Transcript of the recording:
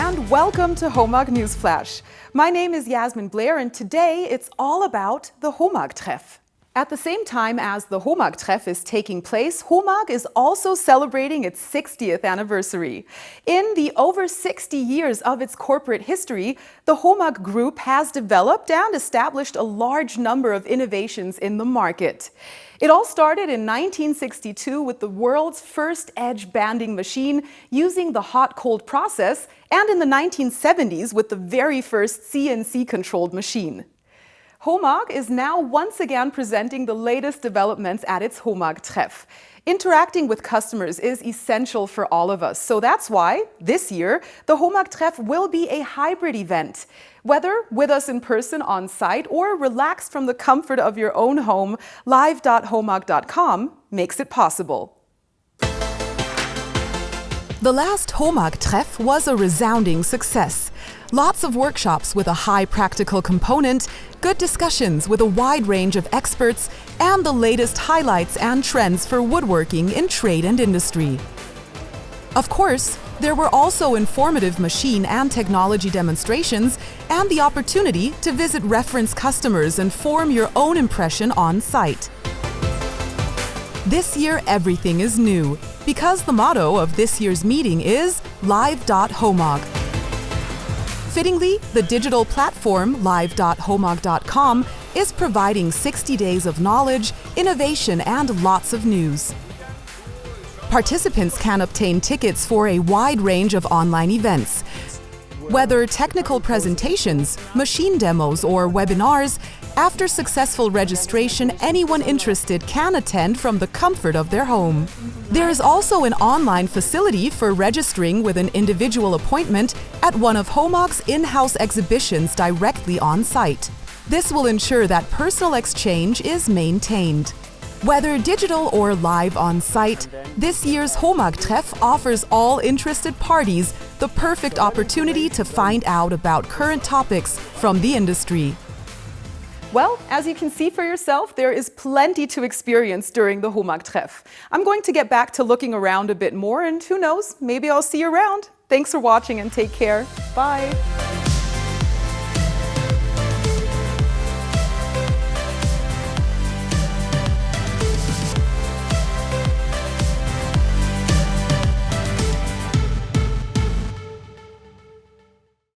and welcome to HOMAG Newsflash. My name is Yasmin Blair and today it's all about the HOMAG Treff. At the same time as the HOMAG Treff is taking place, HOMAG is also celebrating its 60th anniversary. In the over 60 years of its corporate history, the HOMAG Group has developed and established a large number of innovations in the market. It all started in 1962 with the world's first edge banding machine using the hot-cold process, and in the 1970s with the very first CNC-controlled machine. HOMAG is now once again presenting the latest developments at its HOMAG Treff. Interacting with customers is essential for all of us, so that's why, this year, the HOMAG Treff will be a hybrid event. Whether with us in person on site or relaxed from the comfort of your own home, live.homag.com makes it possible. The last HOMAG Treff was a resounding success. Lots of workshops with a high practical component, good discussions with a wide range of experts, and the latest highlights and trends for woodworking in trade and industry. Of course, there were also informative machine and technology demonstrations and the opportunity to visit reference customers and form your own impression on site. This year, everything is new, because the motto of this year's meeting is live.homag. Fittingly, the digital platform live.homag.com is providing 60 days of knowledge, innovation, and lots of news. Participants can obtain tickets for a wide range of online events. Whether technical presentations, machine demos, or webinars, after successful registration, anyone interested can attend from the comfort of their home. There is also an online facility for registering with an individual appointment at one of HOMAG's in-house exhibitions directly on site. This will ensure that personal exchange is maintained. Whether digital or live on site, this year's HOMAG Treff offers all interested parties the perfect opportunity to find out about current topics from the industry. Well, as you can see for yourself, there is plenty to experience during the HOMAG Treff. I'm going to get back to looking around a bit more, and who knows, maybe I'll see you around. Thanks for watching and take care. Bye.